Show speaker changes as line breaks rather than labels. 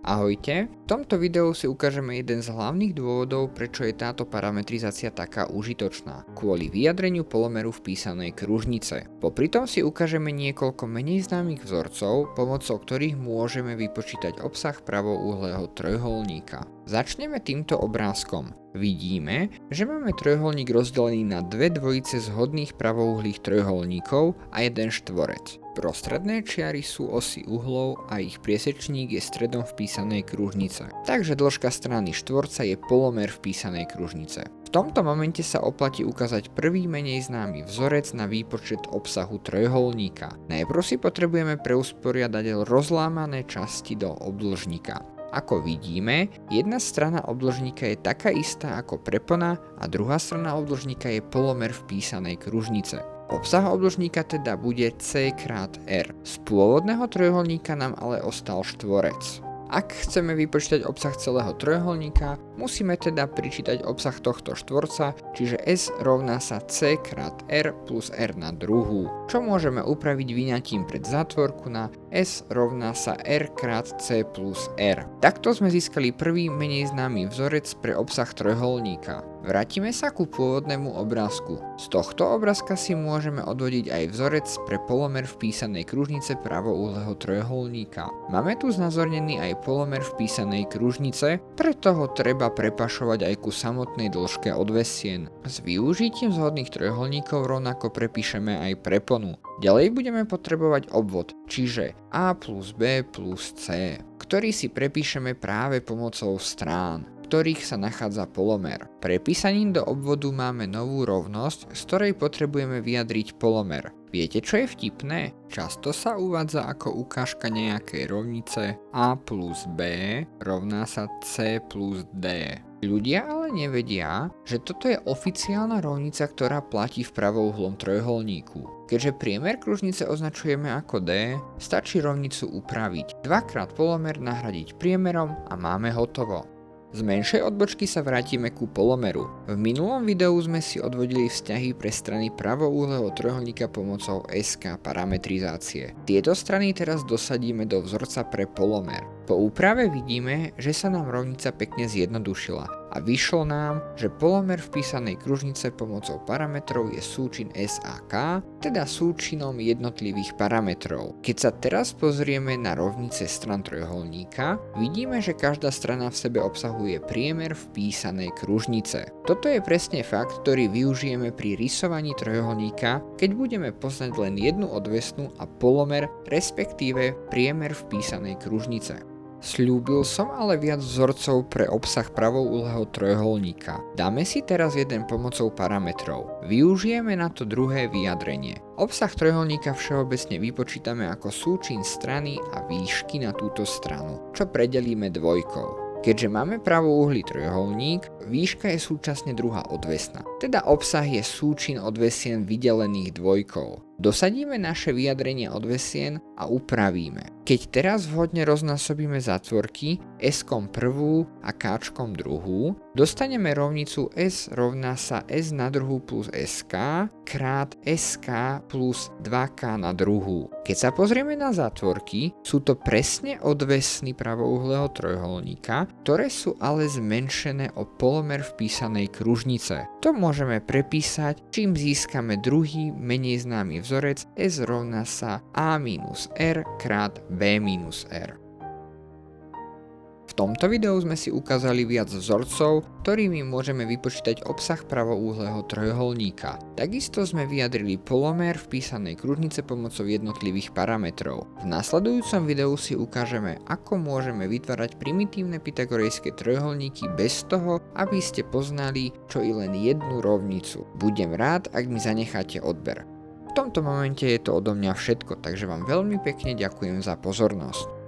Ahojte, v tomto videu si ukážeme jeden z hlavných dôvodov, prečo je táto parametrizácia taká užitočná, kvôli vyjadreniu polomeru vpísanej kružnice. Popri tom si ukážeme niekoľko menej známych vzorcov, pomocou ktorých môžeme vypočítať obsah pravouhlého trojuholníka. Začneme týmto obrázkom. Vidíme, že máme trojuholník rozdelený na dve dvojice zhodných pravouhlých trojuholníkov a jeden štvorec. Prostredné čiary sú osy uhlov a ich priesečník je stredom vpísanej kružnice. Takže dĺžka strany štvorca je polomer vpísanej kružnice. V tomto momente sa oplatí ukázať prvý menej známy vzorec na výpočet obsahu trojuholníka. Najprv si potrebujeme preusporiadať rozlámané časti do obdĺžnika. Ako vidíme, jedna strana obdĺžnika je taká istá ako prepona a druhá strana obdĺžnika je polomer vpísanej kružnice. Obsah obdĺžnika teda bude C krát R. Z pôvodného trojuholníka nám ale ostal štvorec. Ak chceme vypočítať obsah celého trojuholníka, musíme teda pričítať obsah tohto štvorca, čiže S rovná sa C krát R plus R na druhú, čo môžeme upraviť vyňatím pred zátvorku na S rovná sa R krát C plus R. Takto sme získali prvý menej známy vzorec pre obsah trojuholníka. Vrátime sa ku pôvodnému obrázku. Z tohto obrázka si môžeme odvodiť aj vzorec pre polomer vpísanej kružnice pravouhlého trojuholníka. Máme tu znázornený aj polomer vpísanej kružnice, preto ho treba prepašovať aj ku samotnej dĺžke odvesien. S využitím zhodných trojuholníkov rovnako prepíšeme aj preponu. Ďalej budeme potrebovať obvod, čiže A plus B plus C, ktorý si prepíšeme práve pomocou strán, ktorých sa nachádza polomer. Prepísaním do obvodu máme novú rovnosť, z ktorej potrebujeme vyjadriť polomer. Viete, čo je vtipné? Často sa uvádza ako ukážka nejakej rovnice A plus B rovná sa C plus D. Ľudia ale nevedia, že toto je oficiálna rovnica, ktorá platí v pravouhlom trojuholníku. Keďže priemer kružnice označujeme ako D, stačí rovnicu upraviť. Dvakrát polomer nahradiť priemerom a máme hotovo. Z menšej odbočky sa vrátime ku polomeru. V minulom videu sme si odvodili vzťahy pre strany pravouhlého trojuholníka pomocou SK parametrizácie. Tieto strany teraz dosadíme do vzorca pre polomer. Po úprave vidíme, že sa nám rovnica pekne zjednodušila a vyšlo nám, že polomer vpísanej kružnice pomocou parametrov je súčin S a K, teda súčinom jednotlivých parametrov. Keď sa teraz pozrieme na rovnice stran trojuholníka, vidíme, že každá strana v sebe obsahuje priemer vpísanej kružnice. Toto je presne fakt, ktorý využijeme pri rysovaní trojuholníka, keď budeme poznať len jednu odvesnú a polomer, respektíve priemer vpísanej kružnice. Sľúbil som ale viac vzorcov pre obsah pravouhlého trojuholníka. Dáme si teraz jeden pomocou parametrov. Využijeme na to druhé vyjadrenie. Obsah trojuholníka všeobecne vypočítame ako súčin strany a výšky na túto stranu, čo predelíme dvojkou. Keďže máme pravouhlý trojuholník, výška je súčasne druhá odvesná, teda obsah je súčin odvesien vydelených dvojkou. Dosadíme naše vyjadrenie odvesien a upravíme. Keď teraz vhodne roznásobíme zátvorky S-kom prvú a K-čkom druhú, dostaneme rovnicu S rovná sa S na druhú plus SK krát SK plus 2K na druhú. Keď sa pozrieme na zátvorky, sú to presne odvesny pravouhlého trojuholníka, ktoré sú ale zmenšené o polomer vpísanej kružnice. To môžeme prepísať, čím získame druhý menej známy vzorec S rovná sa A minus R krát B minus R. V tomto videu sme si ukázali viac vzorcov, ktorými môžeme vypočítať obsah pravouhlého trojuholníka. Takisto sme vyjadrili polomer vpísanej kružnice pomocou jednotlivých parametrov. V nasledujúcom videu si ukážeme, ako môžeme vytvárať primitívne pythagorejské trojuholníky bez toho, aby ste poznali čo i len jednu rovnicu. Budem rád, ak mi zanecháte odber. V tomto momente je to odo mňa všetko, takže vám veľmi pekne ďakujem za pozornosť.